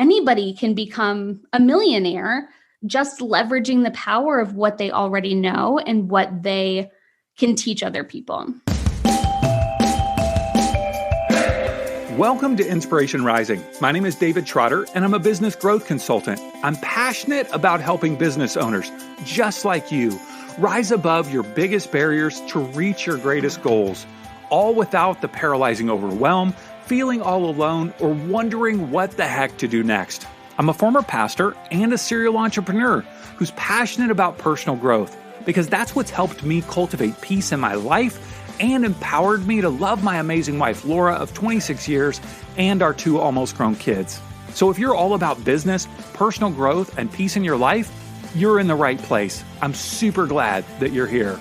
anybody can become a millionaire just leveraging the power of what they already know and what they can teach other people. Welcome to Inspiration Rising. My name is David Trotter, and I'm a business growth consultant. I'm passionate about helping business owners, just like you, rise above your biggest barriers to reach your greatest goals, all without the paralyzing overwhelm, feeling all alone, or wondering what the heck to do next. I'm a former pastor and a serial entrepreneur who's passionate about personal growth because that's what's helped me cultivate peace in my life and empowered me to love my amazing wife, Laura, of 26 years, and our 2 almost grown kids. So if you're all about business, personal growth, and peace in your life, you're in the right place. I'm super glad that you're here.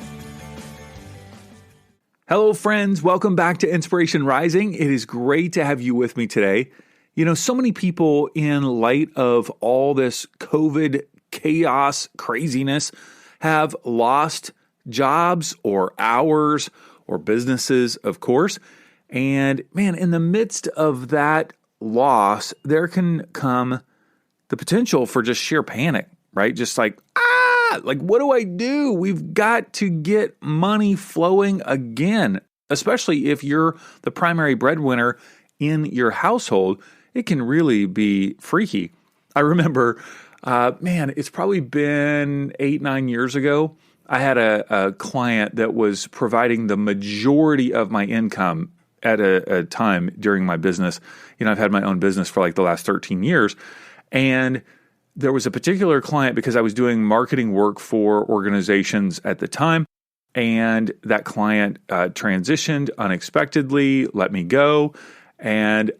Hello, friends. Welcome back to Inspiration Rising. It is great to have you with me today. You know, so many people, in light of all this COVID chaos craziness, have lost jobs or hours or businesses, of course. And man, in the midst of that loss, there can come the potential for just sheer panic, right? Just like, what do I do? We've got to get money flowing again, especially if you're the primary breadwinner in your household. It can really be freaky. I remember, it's probably been 8-9 years ago. I had a client that was providing the majority of my income at a time during my business. You know, I've had my own business for like the last 13 years. And there was a particular client because I was doing marketing work for organizations at the time. And that client transitioned unexpectedly, let me go. And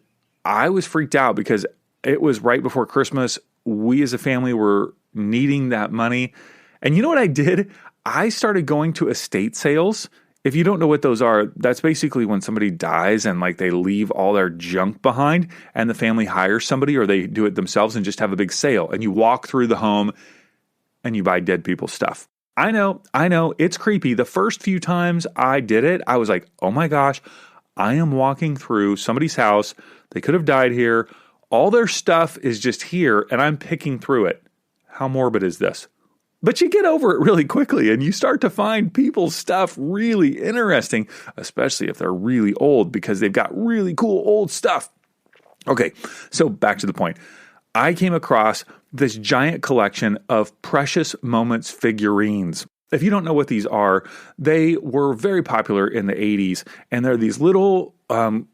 I was freaked out because it was right before Christmas. We as a family were needing that money. And you know what I did? I started going to estate sales. If you don't know what those are, that's basically when somebody dies and like they leave all their junk behind and the family hires somebody or they do it themselves and just have a big sale. And you walk through the home and you buy dead people's stuff. I know, it's creepy. The first few times I did it, I was like, oh my gosh, I am walking through somebody's house. They could have died here. All their stuff is just here and I'm picking through it. How morbid is this? But you get over it really quickly and you start to find people's stuff really interesting, especially if they're really old because they've got really cool old stuff. Okay, so back to the point. I came across this giant collection of Precious Moments figurines. If you don't know what these are, they were very popular in the 80s, and they're these little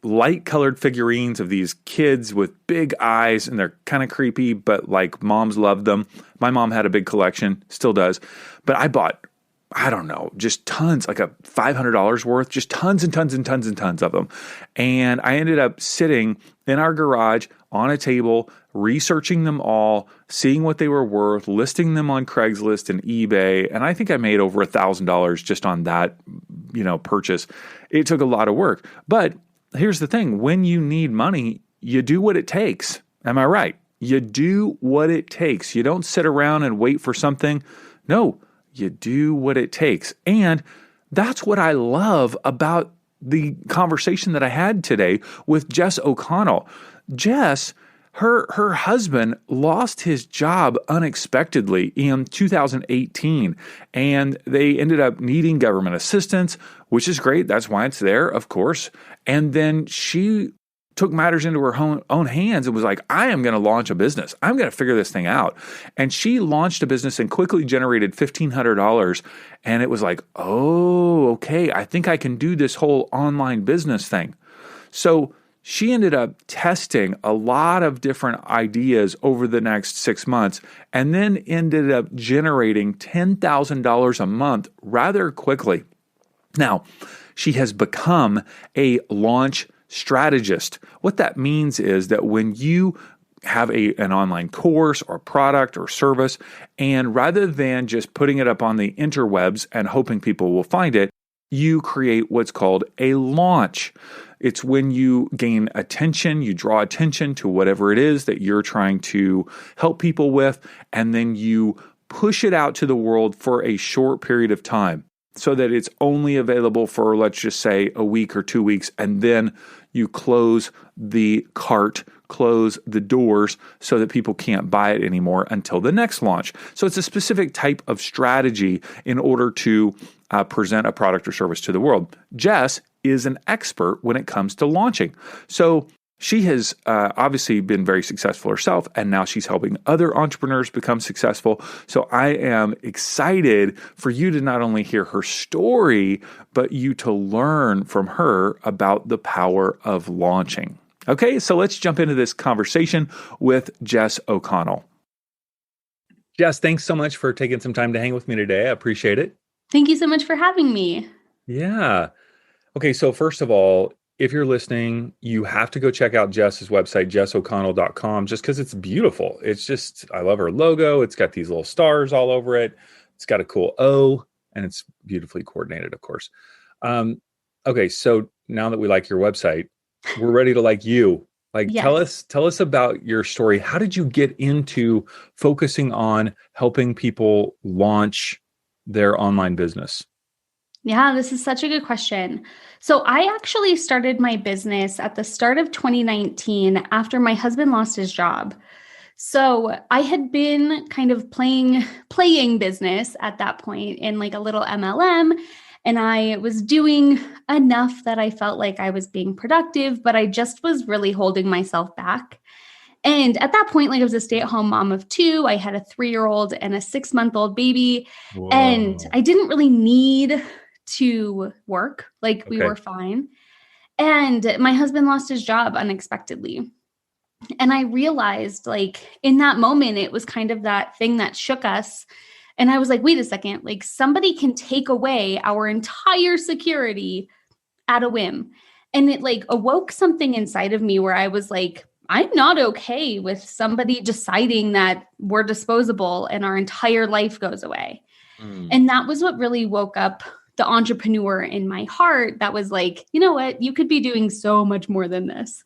light-colored figurines of these kids with big eyes, and they're kind of creepy, but like moms loved them. My mom had a big collection, still does, but I bought, I don't know, just tons, like $500 worth, just tons and tons and tons and tons of them. And I ended up sitting in our garage on a table, researching them all, seeing what they were worth, listing them on Craigslist and eBay. And I think I made over $1,000 just on that, purchase. It took a lot of work. But here's the thing. When you need money, you do what it takes. Am I right? You do what it takes. You don't sit around and wait for something. No, you do what it takes. And that's what I love about the conversation that I had today with Jess O'Connell. Jess, her husband lost his job unexpectedly in 2018, and they ended up needing government assistance, which is great. That's why it's there, of course. And then she took matters into her own hands and was like, I am going to launch a business. I'm going to figure this thing out. And she launched a business and quickly generated $1,500. And it was like, oh, okay, I think I can do this whole online business thing. So she ended up testing a lot of different ideas over the next 6 months and then ended up generating $10,000 a month rather quickly. Now, she has become a launch strategist. What that means is that when you have an online course or product or service, and rather than just putting it up on the interwebs and hoping people will find it, you create what's called a launch. It's when you gain attention, you draw attention to whatever it is that you're trying to help people with, and then you push it out to the world for a short period of time so that it's only available for, let's just say, a week or 2 weeks, and then you close the cart, close the doors so that people can't buy it anymore until the next launch. So it's a specific type of strategy in order to present a product or service to the world. Jess is an expert when it comes to launching. So she has obviously been very successful herself, and now she's helping other entrepreneurs become successful. So I am excited for you to not only hear her story, but you to learn from her about the power of launching. Okay, so let's jump into this conversation with Jess O'Connell. Jess, thanks so much for taking some time to hang with me today. I appreciate it. Thank you so much for having me. Yeah. Okay, so first of all, if you're listening, you have to go check out Jess's website, jessoconnell.com, just because it's beautiful. It's just, I love her logo. It's got these little stars all over it. It's got a cool O, and it's beautifully coordinated, of course. Okay, so now that we like your website, we're ready to like you. Like, Yes. tell us about your story. How did you get into focusing on helping people launch their online business? Yeah, this is such a good question. So I actually started my business at the start of 2019 after my husband lost his job. So I had been kind of playing business at that point in like a little MLM, and I was doing enough that I felt like I was being productive, but I just was really holding myself back. And at that point, like I was a stay-at-home mom of two. I had a 3-year-old and a 6-month-old baby, and Whoa. I didn't really need to work. Like we Okay. were fine. And my husband lost his job unexpectedly. And I realized like in that moment, it was kind of that thing that shook us. And I was like, wait a second, like somebody can take away our entire security at a whim. And it like awoke something inside of me where I was like, I'm not okay with somebody deciding that we're disposable and our entire life goes away. Mm. And that was what really woke up the entrepreneur in my heart that was like, you know what, you could be doing so much more than this.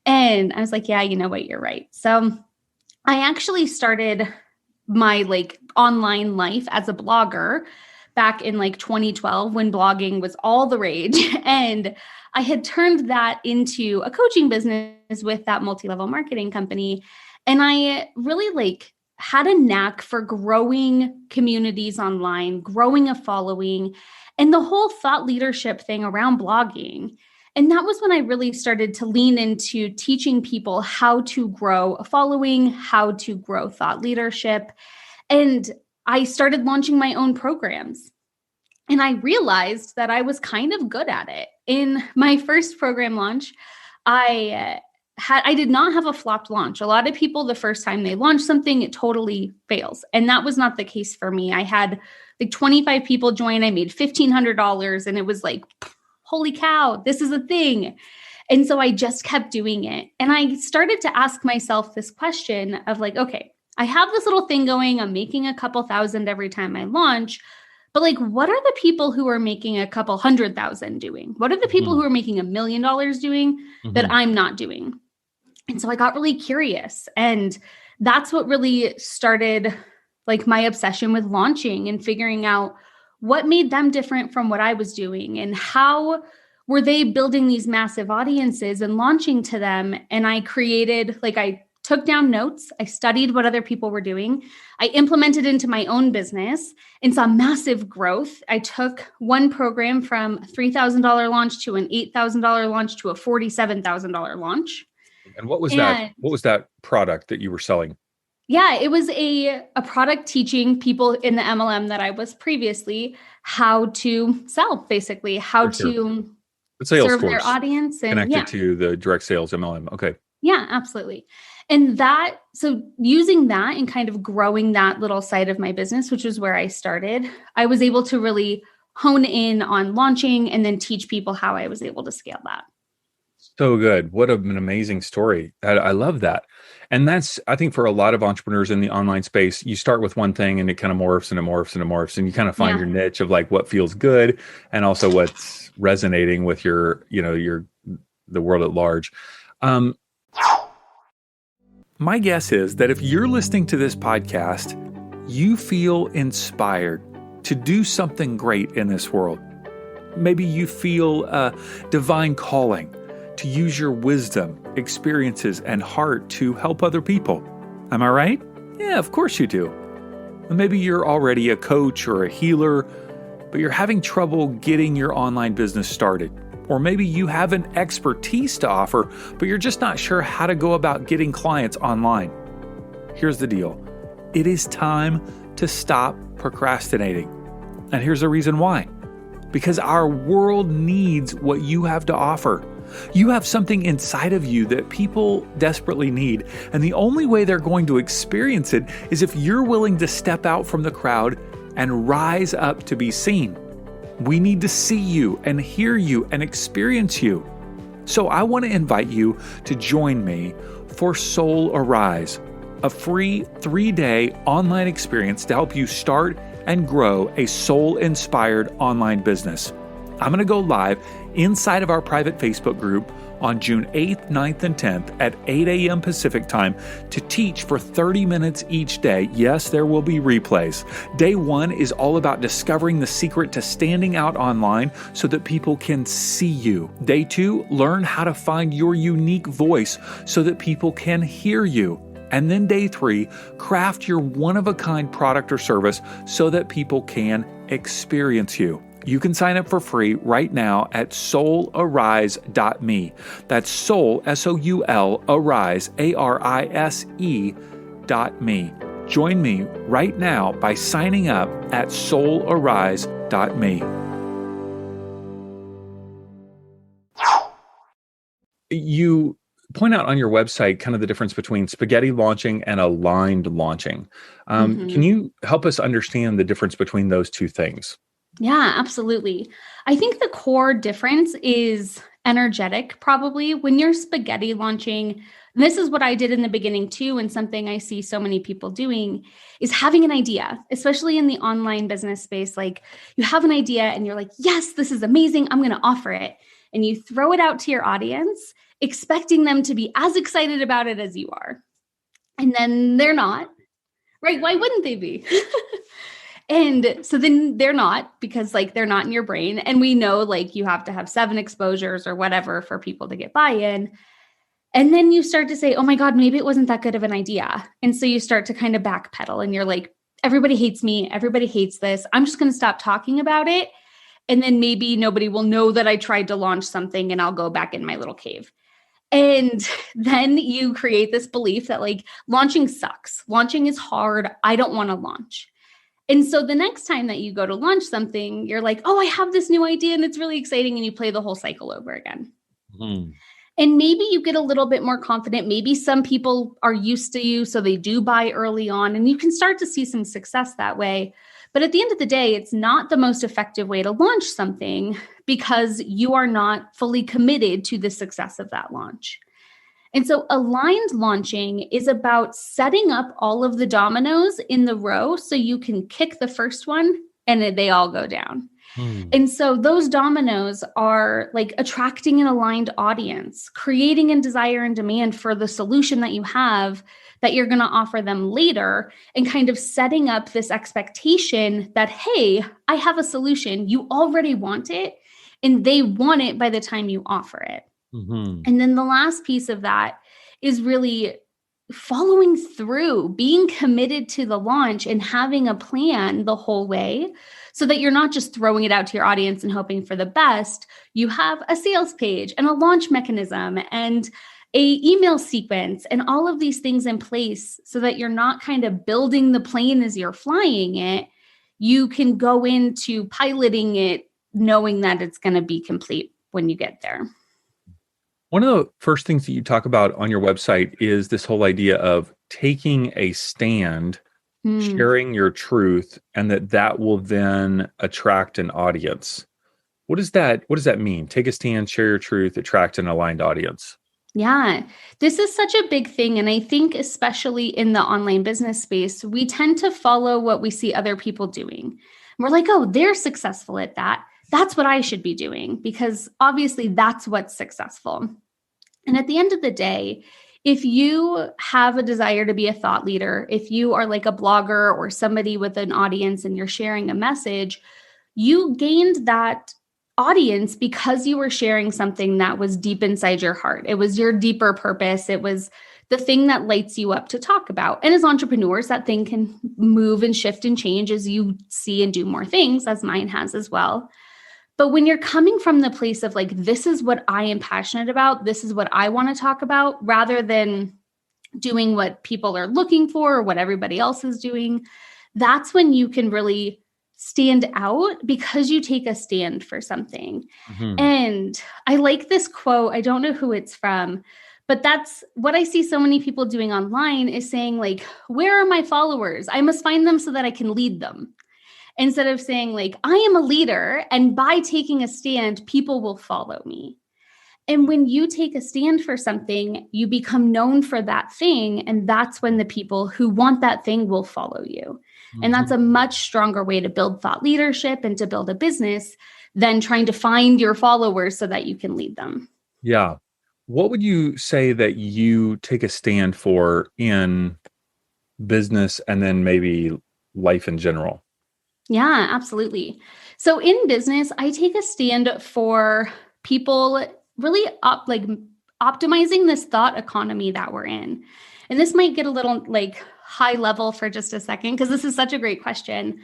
And I was like, yeah, you know what, you're right. So I actually started my like online life as a blogger back in like 2012 when blogging was all the rage. And I had turned that into a coaching business with that multi-level marketing company. And I really like had a knack for growing communities online, growing a following, and the whole thought leadership thing around blogging. And that was when I really started to lean into teaching people how to grow a following, how to grow thought leadership. And I started launching my own programs. And I realized that I was kind of good at it. In my first program launch, I did not have a flopped launch. A lot of people, the first time they launch something, it totally fails. And that was not the case for me. I had like 25 people join. I made $1,500 and it was like, holy cow, this is a thing. And so I just kept doing it. And I started to ask myself this question of like, okay, I have this little thing going. I'm making a couple thousand every time I launch. But like, what are the people who are making a couple 100,000 doing? What are the people who are making $1 million doing that I'm not doing? And so I got really curious. And that's what really started like my obsession with launching and figuring out what made them different from what I was doing and how were they building these massive audiences and launching to them. And I took down notes. I studied what other people were doing. I implemented into my own business and saw massive growth. I took one program from a $3,000 launch to an $8,000 launch to a $47,000 launch. And what was that? What was that product that you were selling? Yeah, it was a product teaching people in the MLM that I was previously how to sell, basically, how to serve their audience. And connected to the direct sales MLM. Okay. Yeah, absolutely. And so using that and kind of growing that little side of my business, which is where I started, I was able to really hone in on launching and then teach people how I was able to scale that. So good. What an amazing story. I love that. And that's, I think for a lot of entrepreneurs in the online space, you start with one thing and it kind of morphs and it morphs and it morphs and you kind of find your niche of like what feels good and also what's resonating with the world at large. My guess is that if you're listening to this podcast, you feel inspired to do something great in this world. Maybe you feel a divine calling to use your wisdom, experiences, and heart to help other people. Am I right? Yeah, of course you do. Maybe you're already a coach or a healer, but you're having trouble getting your online business started. Or maybe you have an expertise to offer, but you're just not sure how to go about getting clients online. Here's the deal. It is time to stop procrastinating. And here's the reason why. Because our world needs what you have to offer. You have something inside of you that people desperately need, and the only way they're going to experience it is if you're willing to step out from the crowd and rise up to be seen. We need to see you and hear you and experience you. So I want to invite you to join me for Soul Arise, a free 3-day online experience to help you start and grow a soul-inspired online business. I'm going to go live inside of our private Facebook group on June 8th, 9th, and 10th at 8 a.m. Pacific time to teach for 30 minutes each day. Yes, there will be replays. Day 1 is all about discovering the secret to standing out online so that people can see you. Day 2, learn how to find your unique voice so that people can hear you. And then day 3, craft your one-of-a-kind product or service so that people can experience you. You can sign up for free right now at soularise.me. That's soul, S-O-U-L, arise, A-R-I-S-E.me. Join me right now by signing up at soularise.me. You point out on your website kind of the difference between spaghetti launching and aligned launching. Can you help us understand the difference between those two things? Yeah, absolutely. I think the core difference is energetic, probably. When you're spaghetti launching, and this is what I did in the beginning too, and something I see so many people doing, is having an idea, especially in the online business space. Like you have an idea and you're like, yes, this is amazing. I'm going to offer it. And you throw it out to your audience, expecting them to be as excited about it as you are. And then they're not, right? Why wouldn't they be? And so then they're not, because like they're not in your brain. And we know like you have to have 7 exposures or whatever for people to get buy-in. And then you start to say, oh my God, maybe it wasn't that good of an idea. And so you start to kind of backpedal and you're like, everybody hates me. Everybody hates this. I'm just going to stop talking about it. And then maybe nobody will know that I tried to launch something and I'll go back in my little cave. And then you create this belief that like launching sucks. Launching is hard. I don't want to launch. And so the next time that you go to launch something, you're like, oh, I have this new idea and it's really exciting. And you play the whole cycle over again. And maybe you get a little bit more confident. Maybe some people are used to you, so they do buy early on and you can start to see some success that way. But at the end of the day, it's not the most effective way to launch something because you are not fully committed to the success of that launch. And so aligned launching is about setting up all of the dominoes in the row so you can kick the first one and they all go down. And so those dominoes are like attracting an aligned audience, creating a desire and demand for the solution that you have that you're going to offer them later, and kind of setting up this expectation that, hey, I have a solution. You already want it and they want it by the time you offer it. And then the last piece of that is really following through, being committed to the launch and having a plan the whole way so that you're not just throwing it out to your audience and hoping for the best. You have a sales page and a launch mechanism and a email sequence and all of these things in place so that you're not kind of building the plane as you're flying it. You can go into piloting it knowing that it's going to be complete when you get there. One of the first things that you talk about on your website is this whole idea of taking a stand, sharing your truth, and that will then attract an audience. What does that mean? Take a stand, share your truth, attract an aligned audience. Yeah, this is such a big thing. And I think especially in the online business space, we tend to follow what we see other people doing. We're like, oh, they're successful at that. That's what I should be doing because obviously that's what's successful. And at the end of the day, if you have a desire to be a thought leader, if you are like a blogger or somebody with an audience and you're sharing a message, you gained that audience because you were sharing something that was deep inside your heart. It was your deeper purpose. It was the thing that lights you up to talk about. And as entrepreneurs, that thing can move and shift and change as you see and do more things, as mine has as well. But when you're coming from the place of like, this is what I am passionate about, this is what I want to talk about, rather than doing what people are looking for or what everybody else is doing, that's when you can really stand out because you take a stand for something. Mm-hmm. And I like this quote. I don't know who it's from, but that's what I see so many people doing online is saying like, where are my followers? I must find them so that I can lead them. Instead of saying like, I am a leader and by taking a stand, people will follow me. And when you take a stand for something, you become known for that thing. And that's when the people who want that thing will follow you. And that's a much stronger way to build thought leadership and to build a business than trying to find your followers so that you can lead them. Yeah. What would you say that you take a stand for in business and then maybe life in general? Yeah, absolutely. So in business, I take a stand for people really optimizing this thought economy that we're in. And this might get a little like high level for just a second because this is such a great question.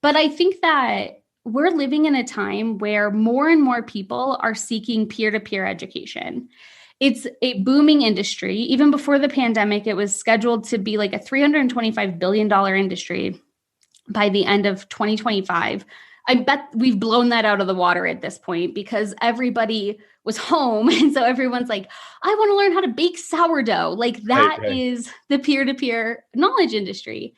But I think that we're living in a time where more and more people are seeking peer-to-peer education. It's a booming industry. Even before the pandemic, it was scheduled to be like a $325 billion industry by the end of 2025. I bet we've blown that out of the water at this point because everybody was home. And so everyone's like, I want to learn how to bake sourdough. Like that Right. is the peer-to-peer knowledge industry.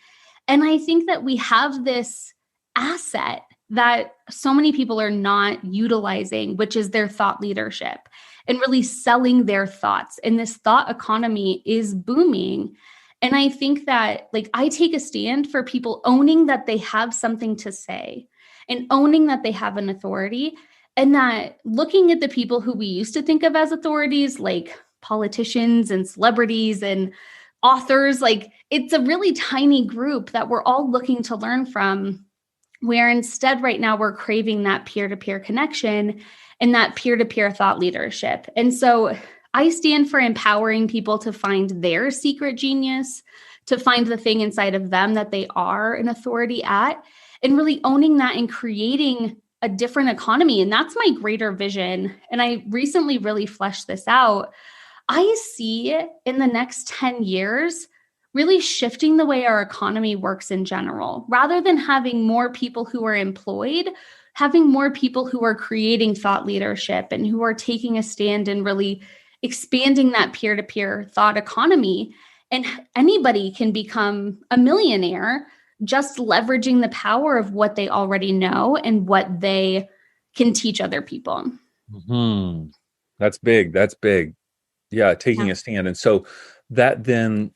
And I think that we have this asset that so many people are not utilizing, which is their thought leadership and really selling their thoughts. And this thought economy is booming. And I think that like I take a stand for people owning that they have something to say and owning that they have an authority, and that looking at the people who we used to think of as authorities, like politicians and celebrities and authors, like it's a really tiny group that we're all looking to learn from, where instead right now we're craving that peer-to-peer connection and that peer-to-peer thought leadership. And so I stand for empowering people to find their secret genius, to find the thing inside of them that they are an authority at, and really owning that and creating a different economy. And that's my greater vision. And I recently really fleshed this out. I see in the next 10 years, really shifting the way our economy works in general, rather than having more people who are employed, having more people who are creating thought leadership and who are taking a stand and really expanding that peer-to-peer thought economy. And anybody can become a millionaire just leveraging the power of what they already know and what they can teach other people. Mm-hmm. That's big. That's big. Yeah, taking a stand. And so that then,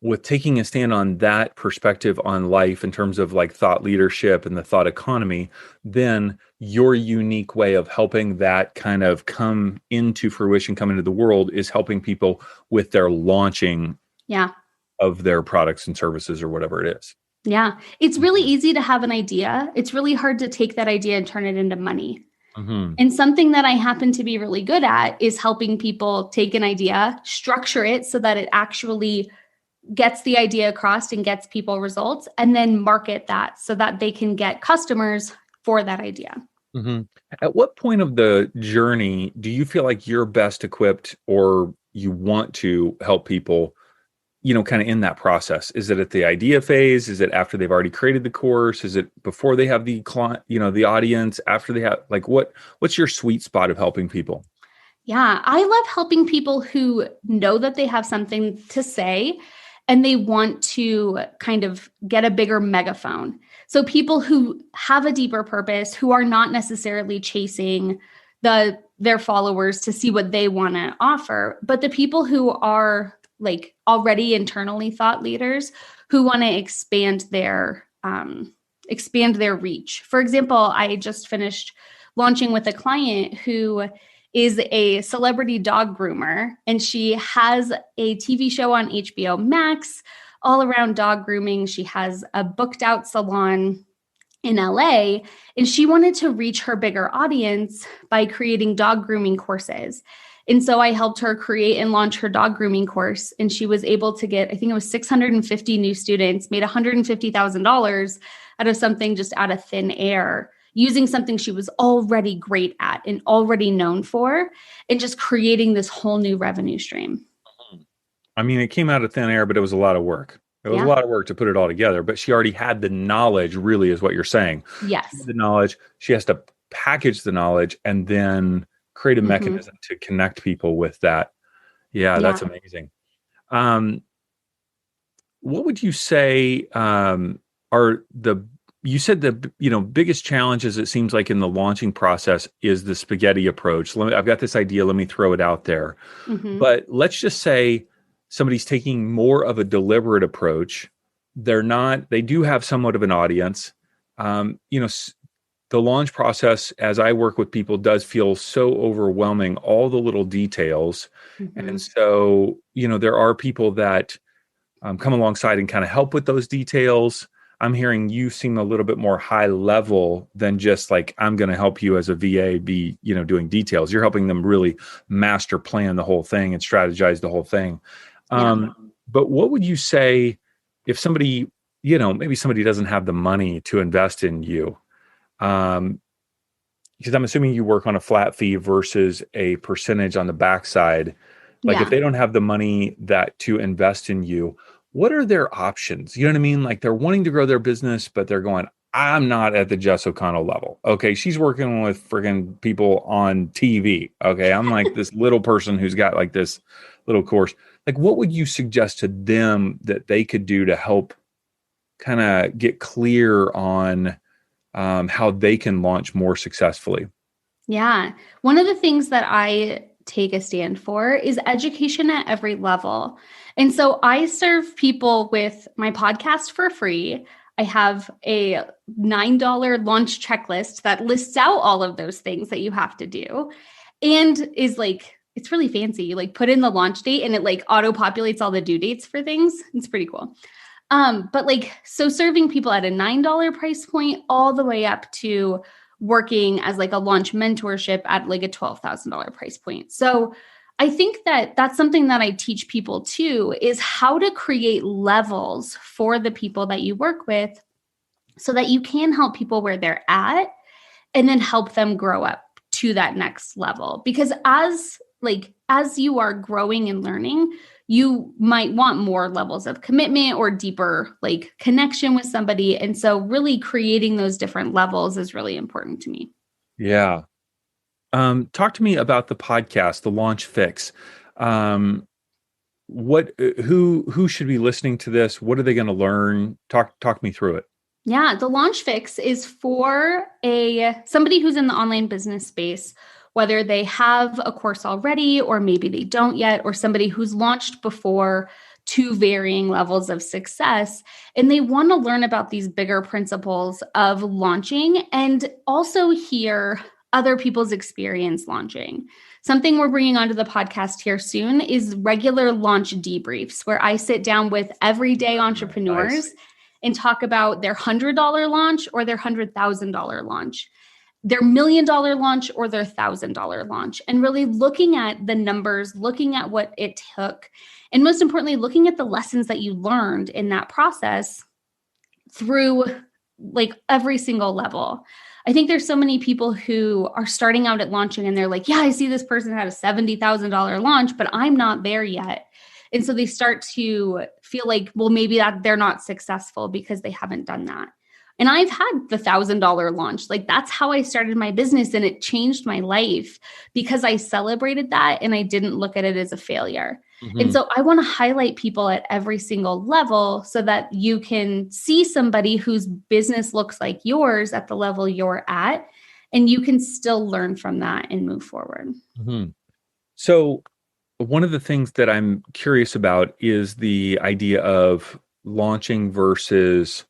with taking a stand on that perspective on life in terms of like thought leadership and the thought economy, then your unique way of helping that kind of come into fruition, come into the world, is helping people with their launching of their products and services or whatever it is. Yeah. It's really easy to have an idea. It's really hard to take that idea and turn it into money. Mm-hmm. And something that I happen to be really good at is helping people take an idea, structure it so that it actually gets the idea across and gets people results, and then market that so that they can get customers for that idea. Mm-hmm. At what point of the journey do you feel like you're best equipped, or you want to help people, kind of in that process? Is it at the idea phase? Is it after they've already created the course? Is it before they have the client, the audience, after they have, like, what's your sweet spot of helping people? Yeah, I love helping people who know that they have something to say and they want to kind of get a bigger megaphone. So people who have a deeper purpose, who are not necessarily chasing their followers to see what they want to offer, but the people who are like already internally thought leaders who want to expand their reach. For example, I just finished launching with a client who is a celebrity dog groomer, and she has a TV show on HBO Max all around dog grooming. She has a booked out salon, in LA, and she wanted to reach her bigger audience by creating dog grooming courses. And so I helped her create and launch her dog grooming course. And she was able to get, I think it was 650 new students, made $150,000 out of something just out of thin air, using something she was already great at and already known for, and just creating this whole new revenue stream. I mean, it came out of thin air, but it was a lot of work. It was a lot of work to put it all together, but she already had the knowledge, really, is what you're saying. Yes. The knowledge, she has to package the knowledge and then create a mechanism to connect people with that. Yeah, that's amazing. What would you say you said the biggest challenges, it seems like, in the launching process is the spaghetti approach. I've got this idea, let me throw it out there. But let's just say somebody's taking more of a deliberate approach. They do have somewhat of an audience. The launch process, as I work with people, does feel so overwhelming, all the little details. And so, there are people that come alongside and kind of help with those details. I'm hearing you seem a little bit more high level than just like, I'm going to help you as a VA be, doing details. You're helping them really master plan the whole thing and strategize the whole thing. But what would you say if somebody, maybe somebody doesn't have the money to invest in you? Because I'm assuming you work on a flat fee versus a percentage on the backside. Like if they don't have the money to invest in you, what are their options? You know what I mean? Like they're wanting to grow their business, but they're going, I'm not at the Jess O'Connell level. Okay. She's working with friggin' people on TV. Okay. I'm like this little person who's got like this little course. Like, what would you suggest to them that they could do to help kind of get clear on how they can launch more successfully? Yeah. One of the things that I take a stand for is education at every level. And so I serve people with my podcast for free. I have a $9 launch checklist that lists out all of those things that you have to do and is like, it's really fancy. You like put in the launch date and it like auto populates all the due dates for things. It's pretty cool. But like, so serving people at a $9 price point all the way up to working as like a launch mentorship at like a $12,000 price point. So I think that that's something that I teach people too, is how to create levels for the people that you work with so that you can help people where they're at and then help them grow up to that next level. Because as you are growing and learning, you might want more levels of commitment or deeper like connection with somebody. And so really creating those different levels is really important to me. Yeah. Talk to me about the podcast, The Launch Fix. Who should be listening to this? What are they going to learn? Talk me through it. Yeah. The Launch Fix is for somebody who's in the online business space, whether they have a course already, or maybe they don't yet, or somebody who's launched before to varying levels of success. And they want to learn about these bigger principles of launching and also hear other people's experience launching. Something we're bringing onto the podcast here soon is regular launch debriefs, where I sit down with everyday entrepreneurs and talk about their $100 launch or their $100,000 launch, their $1 million launch or their $1,000 launch, and really looking at the numbers, looking at what it took, and most importantly, looking at the lessons that you learned in that process through like every single level. I think there's so many people who are starting out at launching and they're like, yeah, I see this person had a $70,000 launch, but I'm not there yet. And so they start to feel like, well, maybe that they're not successful because they haven't done that. And I've had the $1,000 launch. Like that's how I started my business, and it changed my life because I celebrated that and I didn't look at it as a failure. Mm-hmm. And so I want to highlight people at every single level so that you can see somebody whose business looks like yours at the level you're at, and you can still learn from that and move forward. Mm-hmm. So one of the things that I'm curious about is the idea of launching versus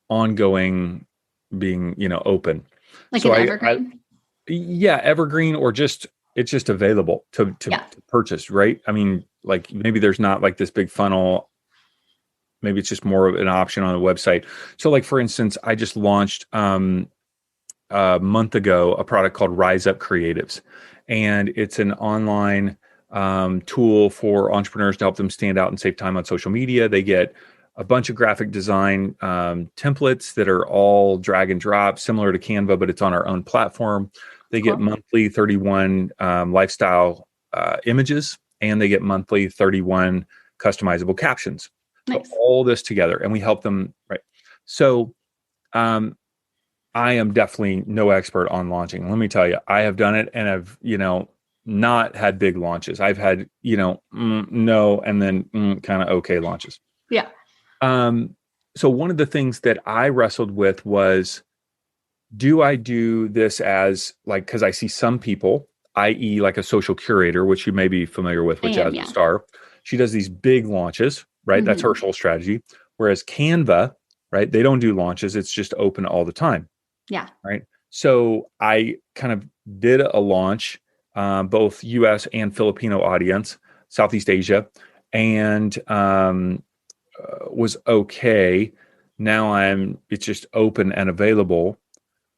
ongoing, being, open. Like so an evergreen? Evergreen, or just, it's just available to purchase, right? I mean, like maybe there's not like this big funnel maybe it's just more of an option on the website. So like, for instance, I just launched a month ago a product called Rise Up Creatives, and it's an online tool for entrepreneurs to help them stand out and save time on social media. They get a bunch of graphic design templates that are all drag and drop, similar to Canva, but it's on our own platform. They get monthly 31 lifestyle images, and they get monthly 31 customizable captions. Nice. So all this together, and we help them. Right. So I am definitely no expert on launching. Let me tell you, I have done it, and I've, not had big launches. I've had, no, and then kind of okay launches. Yeah. So one of the things that I wrestled with was, do I do this as like, because I see some people, i.e. like a social curator, which you may be familiar with Jazz Star. She does these big launches, right? That's her whole strategy. Whereas Canva, right? They don't do launches. It's just open all the time. Yeah. Right. So I kind of did a launch, both US and Filipino audience, Southeast Asia, and was okay. Now it's just open and available,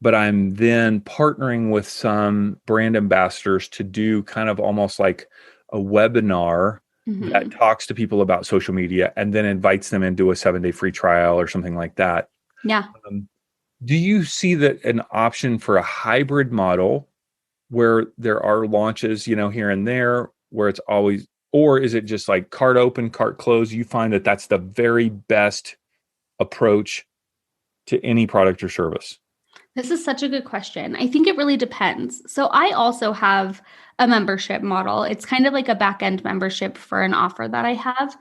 but I'm then partnering with some brand ambassadors to do kind of almost like a webinar that talks to people about social media and then invites them into a 7-day free trial or something like that. Yeah. Do you see that an option for a hybrid model where there are launches, here and there, where it's always, or is it just like cart open, cart close? You find that that's the very best approach to any product or service? This is such a good question. I think it really depends. So I also have a membership model. It's kind of like a back-end membership for an offer that I have.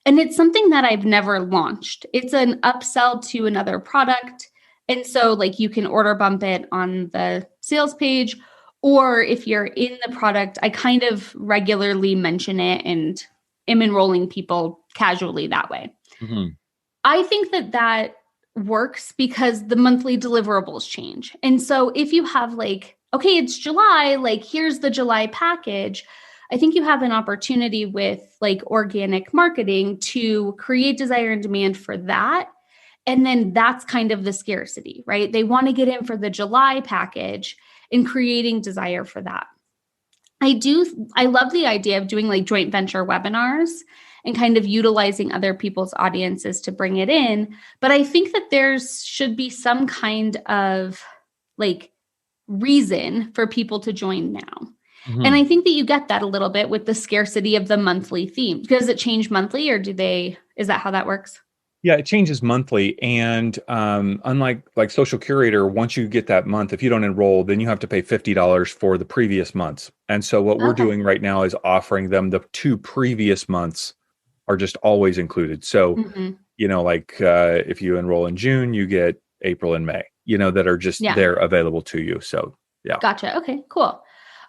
And it's something that I've never launched. It's an upsell to another product. And so like you can order bump it on the sales page, or if you're in the product, I kind of regularly mention it and am enrolling people casually that way. I think that works because the monthly deliverables change. And so if you have like, okay, it's July, like here's the July package, I think you have an opportunity with like organic marketing to create desire and demand for that. And then that's kind of the scarcity, right? They want to get in for the July package and creating desire for that. I love the idea of doing like joint venture webinars and kind of utilizing other people's audiences to bring it in. But I think that there should be some kind of like reason for people to join now. And I think that you get that a little bit with the scarcity of the monthly theme. Does it change monthly, or is that how that works? Yeah, it changes monthly. And unlike like Social Curator, once you get that month, if you don't enroll, then you have to pay $50 for the previous months. And so what we're doing right now is offering them the 2 previous months are just always included. So, if you enroll in June, you get April and May, that are just there available to you. So, yeah. Gotcha. Okay, cool.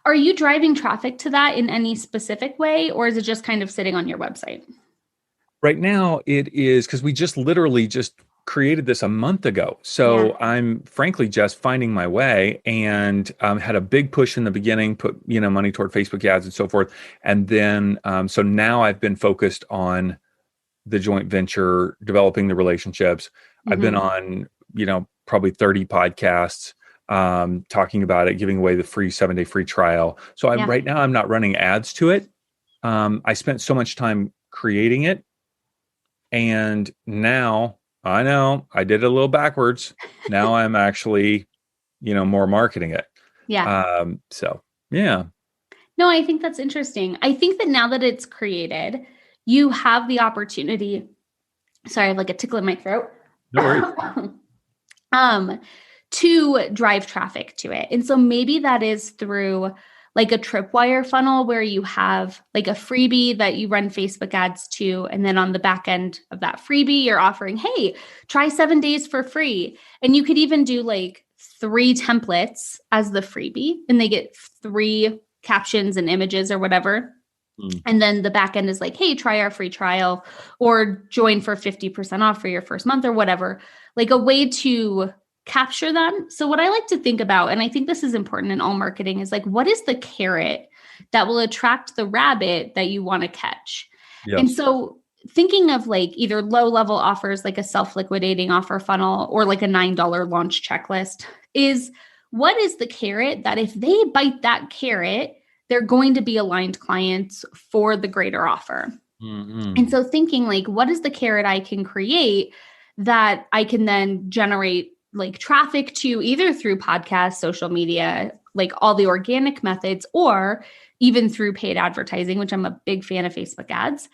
Are you driving traffic to that in any specific way, or is it just kind of sitting on your website? Right now it is, because we just literally just created this a month ago. So I'm frankly just finding my way, and had a big push in the beginning, put, money toward Facebook ads and so forth. And then, so now I've been focused on the joint venture, developing the relationships. I've been on, probably 30 podcasts, talking about it, giving away the free 7-day free trial. So right now I'm not running ads to it. I spent so much time creating it. And now I know I did it a little backwards. Now I'm actually, more marketing it. Yeah. So, yeah. No, I think that's interesting. I think that now that it's created, you have the opportunity. Sorry, I have like a tickle in my throat. No worries. To drive traffic to it. And so maybe that is through like a tripwire funnel where you have like a freebie that you run Facebook ads to. And then on the back end of that freebie, you're offering, hey, try 7 days for free. And you could even do like 3 templates as the freebie, and they get 3 captions and images or whatever. And then the back end is like, hey, try our free trial or join for 50% off for your first month or whatever, like a way to capture them. So what I like to think about, and I think this is important in all marketing, is like, what is the carrot that will attract the rabbit that you want to catch? Yes. And so thinking of like either low level offers, like a self-liquidating offer funnel or like a $9 launch checklist, is what is the carrot that if they bite that carrot, they're going to be aligned clients for the greater offer. Mm-hmm. And so thinking like, what is the carrot I can create that I can then generate like traffic to, either through podcasts, social media, like all the organic methods, or even through paid advertising, which I'm a big fan of Facebook ads,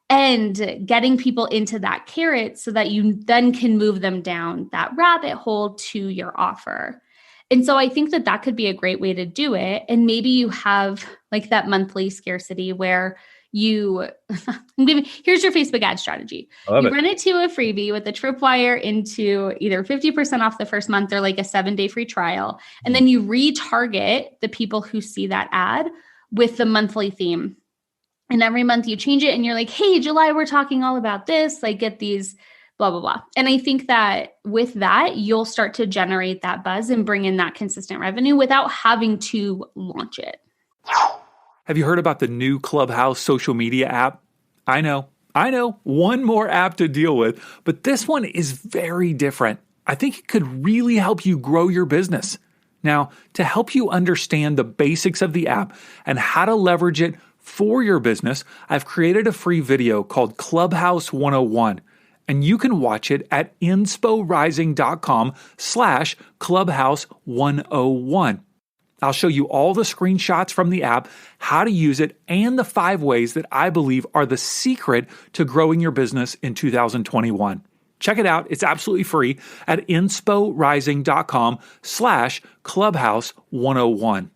and getting people into that carrot so that you then can move them down that rabbit hole to your offer. And so I think that that could be a great way to do it. And maybe you have like that monthly scarcity where here's your Facebook ad strategy. You run it to a freebie with a tripwire into either 50% off the first month or like a 7-day free trial. And then you retarget the people who see that ad with the monthly theme. And every month you change it and you're like, hey, July, we're talking all about this, like get these blah, blah, blah. And I think that with that, you'll start to generate that buzz and bring in that consistent revenue without having to launch it. Have you heard about the new Clubhouse social media app? I know. One more app to deal with, but this one is very different. I think it could really help you grow your business. Now, to help you understand the basics of the app and how to leverage it for your business, I've created a free video called Clubhouse 101, and you can watch it at insporising.com/Clubhouse 101. I'll show you all the screenshots from the app, how to use it, and the 5 ways that I believe are the secret to growing your business in 2021. Check it out. It's absolutely free at insporising.com/Clubhouse 101.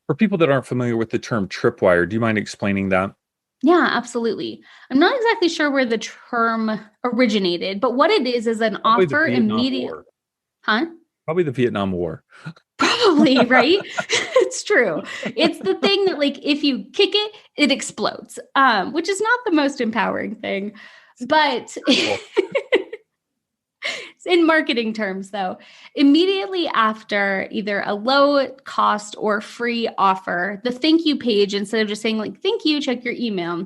For people that aren't familiar with the term tripwire, do you mind explaining that? Yeah, absolutely. I'm not exactly sure where the term originated, but what it is an Probably offer immediate. Huh? Probably the Vietnam War. Probably, right? It's true. It's the thing that like, if you kick it, it explodes, which is not the most empowering thing, but in marketing terms though, immediately after either a low cost or free offer, the thank you page, instead of just saying like, thank you, check your email,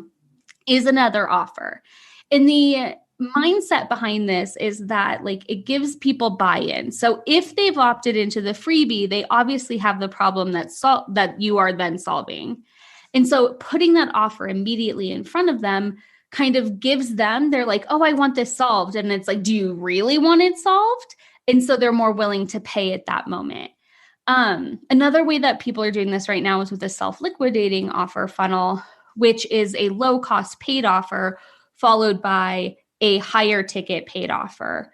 is another offer. And the mindset behind this is that like it gives people buy-in. So if they've opted into the freebie, they obviously have the problem that you are then solving. And so putting that offer immediately in front of them kind of gives them, they're like, oh, I want this solved. And it's like, do you really want it solved? And so they're more willing to pay at that moment. Another way that people are doing this right now is with a self-liquidating offer funnel, which is a low-cost paid offer followed by a higher ticket paid offer,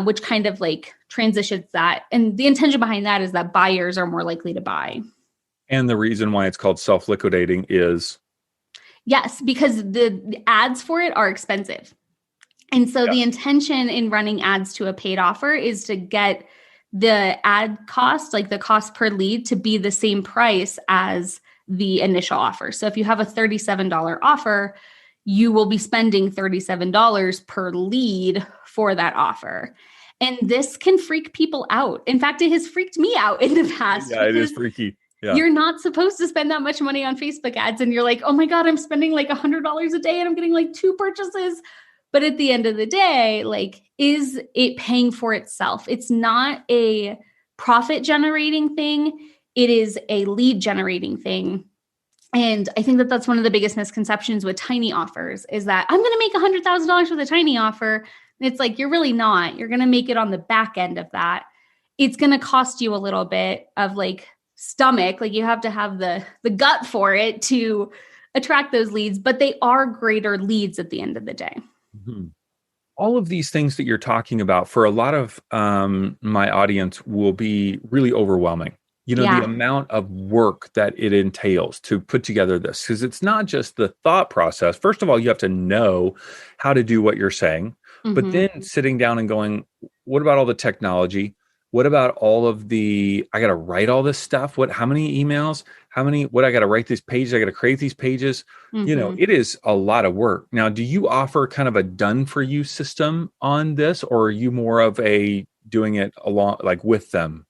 which kind of like transitions that. And the intention behind that is that buyers are more likely to buy. And the reason why it's called self-liquidating is? Yes, because the ads for it are expensive. And so the intention in running ads to a paid offer is to get the ad cost, like the cost per lead, to be the same price as the initial offer. So if you have a $37 offer, you will be spending $37 per lead for that offer. And this can freak people out. In fact, it has freaked me out in the past. Yeah, it is freaky. Yeah. You're not supposed to spend that much money on Facebook ads. And you're like, oh my God, I'm spending like $100 a day and I'm getting like 2 purchases. But at the end of the day, like, is it paying for itself? It's not a profit generating thing. It is a lead generating thing. And I think that that's one of the biggest misconceptions with tiny offers is that I'm going to make $100,000 with a tiny offer. And it's like, you're really not. You're going to make it on the back end of that. It's going to cost you a little bit of like stomach. Like you have to have the gut for it to attract those leads, but they are greater leads at the end of the day. Mm-hmm. All of these things that you're talking about for a lot of my audience will be really overwhelming. You know, the amount of work that it entails to put together this, because it's not just the thought process. First of all, you have to know how to do what you're saying, but then sitting down and going, what about all the technology? What about all of I got to write all this stuff? How many emails? I got to write these pages? I got to create these pages. You know, it is a lot of work. Now, do you offer kind of a done for you system on this, or are you more of a doing it along, like with them?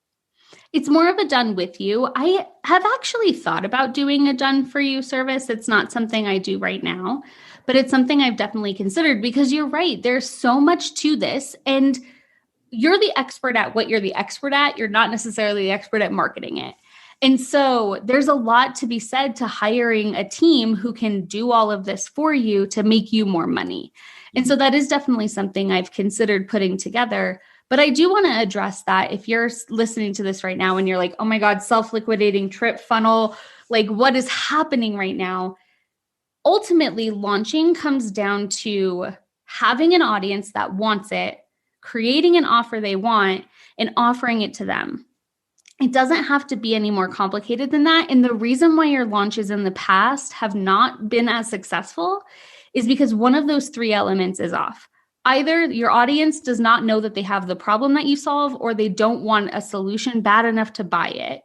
It's more of a done with you. I have actually thought about doing a done for you service. It's not something I do right now, but it's something I've definitely considered because you're right. There's so much to this. And you're the expert at what you're the expert at. You're not necessarily the expert at marketing it. And so there's a lot to be said to hiring a team who can do all of this for you to make you more money. And so that is definitely something I've considered putting together. But I do want to address that if you're listening to this right now and you're like, oh my God, self-liquidating trip funnel, like what is happening right now? Ultimately, launching comes down to having an audience that wants it, creating an offer they want, and offering it to them. It doesn't have to be any more complicated than that. And the reason why your launches in the past have not been as successful is because one of those three elements is off. Either your audience does not know that they have the problem that you solve, or they don't want a solution bad enough to buy it.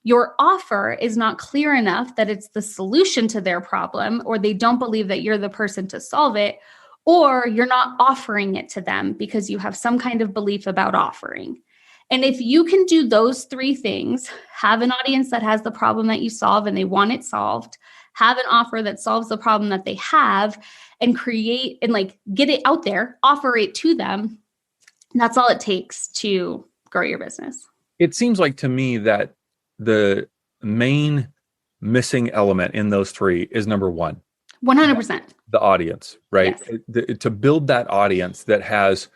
Your offer is not clear enough that it's the solution to their problem, or they don't believe that you're the person to solve it, or you're not offering it to them because you have some kind of belief about offering. And if you can do those three things, have an audience that has the problem that you solve and they want it solved, have an offer that solves the problem that they have, and create and like get it out there, offer it to them, that's all it takes to grow your business. It seems like to me that the main missing element in those three is number one. 100%. The audience, right? Yes. To build that audience that has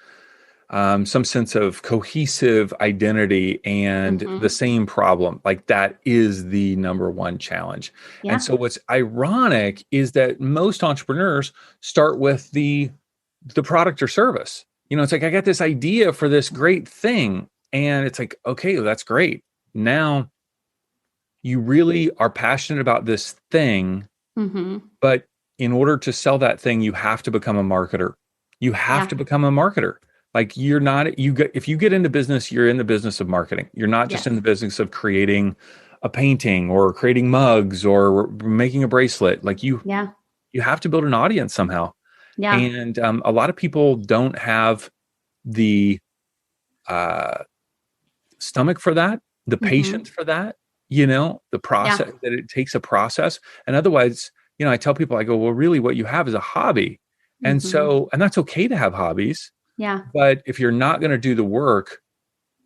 some sense of cohesive identity and the same problem, like that is the number one challenge. Yeah. And so what's ironic is that most entrepreneurs start with the product or service. You know, it's like, I got this idea for this great thing. And it's like, okay, well, that's great. Now you really are passionate about this thing, but in order to sell that thing, you have to become a marketer. You have to become a marketer. Like if you get into business, you're in the business of marketing. You're not just in the business of creating a painting or creating mugs or making a bracelet. Like you have to build an audience somehow. Yeah. And a lot of people don't have the stomach for that, the patience for that, the process that it takes a process. And otherwise, I tell people, I go, well, really what you have is a hobby. And so, and that's okay to have hobbies. Yeah. But if you're not going to do the work,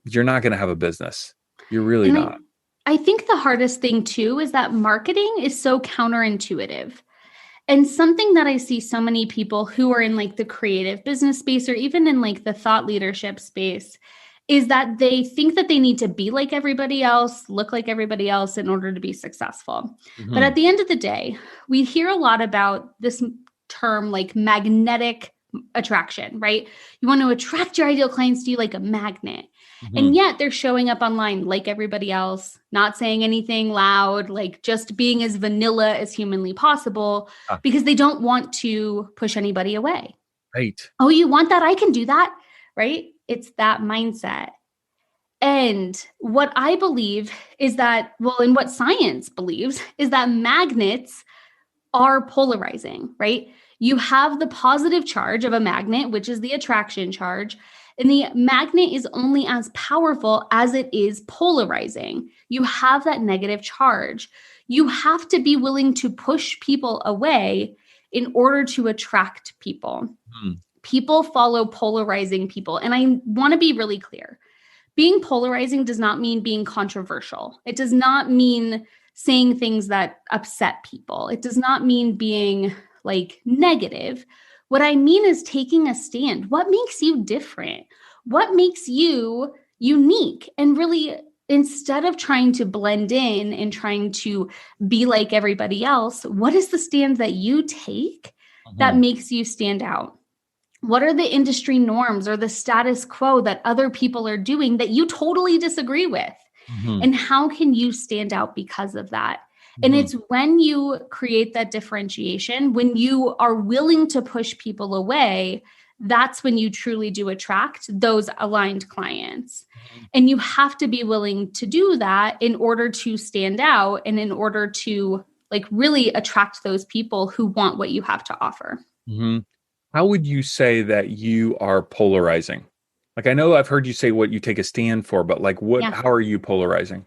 you're not going to have a business. You're really not. I think the hardest thing too is that marketing is so counterintuitive. And something that I see so many people who are in like the creative business space or even in like the thought leadership space is that they think that they need to be like everybody else, look like everybody else in order to be successful. But at the end of the day, we hear a lot about this term like magnetic attraction, right? You want to attract your ideal clients to you like a magnet. And yet they're showing up online like everybody else, not saying anything loud, like just being as vanilla as humanly possible because they don't want to push anybody away. Right. Oh, you want that? I can do that. Right? It's that mindset. And what I believe is that, well, and what science believes is that magnets are polarizing, right? You have the positive charge of a magnet, which is the attraction charge. And the magnet is only as powerful as it is polarizing. You have that negative charge. You have to be willing to push people away in order to attract people. People follow polarizing people. And I want to be really clear. Being polarizing does not mean being controversial. It does not mean saying things that upset people. It does not mean being like negative. What I mean is taking a stand. What makes you different? What makes you unique? And really, instead of trying to blend in and trying to be like everybody else, what is the stand that you take that makes you stand out? What are the industry norms or the status quo that other people are doing that you totally disagree with? And how can you stand out because of that? And it's when you create that differentiation, when you are willing to push people away, that's when you truly do attract those aligned clients. And you have to be willing to do that in order to stand out and in order to like really attract those people who want what you have to offer. How would you say that you are polarizing? Like, I know I've heard you say what you take a stand for, but like Yeah. how are you polarizing?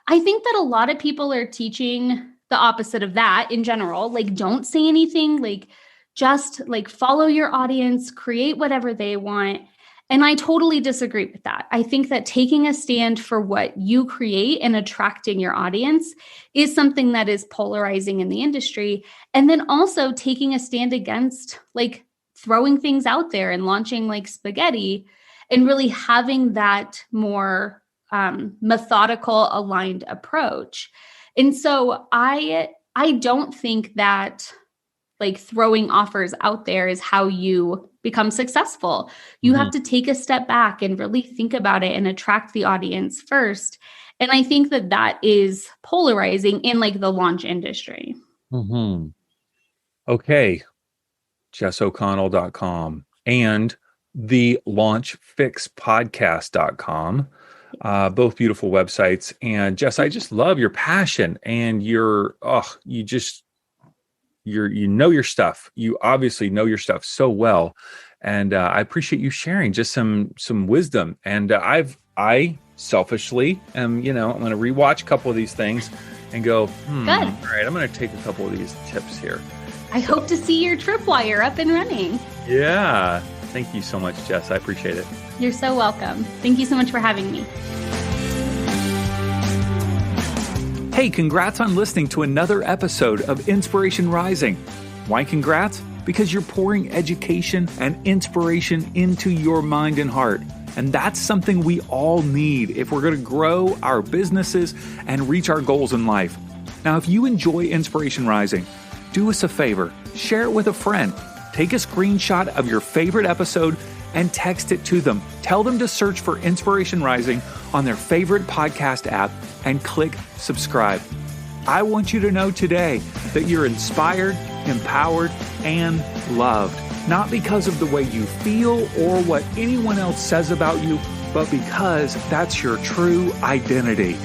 I think that a lot of people are teaching the opposite of that in general. Like, don't say anything, like, just like follow your audience, create whatever they want. And I totally disagree with that. I think that taking a stand for what you create and attracting your audience is something that is polarizing in the industry. And then also taking a stand against like throwing things out there and launching like spaghetti and really having that more methodical, aligned approach. And so I don't think that like throwing offers out there is how you become successful. You have to take a step back and really think about it and attract the audience first. And I think that that is polarizing in like the launch industry. Mm-hmm. Okay. JessO'Connell.com and the launchfixpodcast.com. Both beautiful websites. And Jess, I just love your passion and you know your stuff. You obviously know your stuff so well. And I appreciate you sharing just some wisdom. And I selfishly am, I'm going to rewatch a couple of these things and go, Good. All right, I'm going to take a couple of these tips here. I hope to see your tripwire up and running. Yeah. Thank you so much, Jess. I appreciate it. You're so welcome. Thank you so much for having me. Hey, congrats on listening to another episode of Inspiration Rising. Why congrats? Because you're pouring education and inspiration into your mind and heart. And that's something we all need if we're going to grow our businesses and reach our goals in life. Now, if you enjoy Inspiration Rising, do us a favor, share it with a friend. Take a screenshot of your favorite episode and text it to them. Tell them to search for Inspiration Rising on their favorite podcast app and click subscribe. I want you to know today that you're inspired, empowered, and loved. Not because of the way you feel or what anyone else says about you, but because that's your true identity.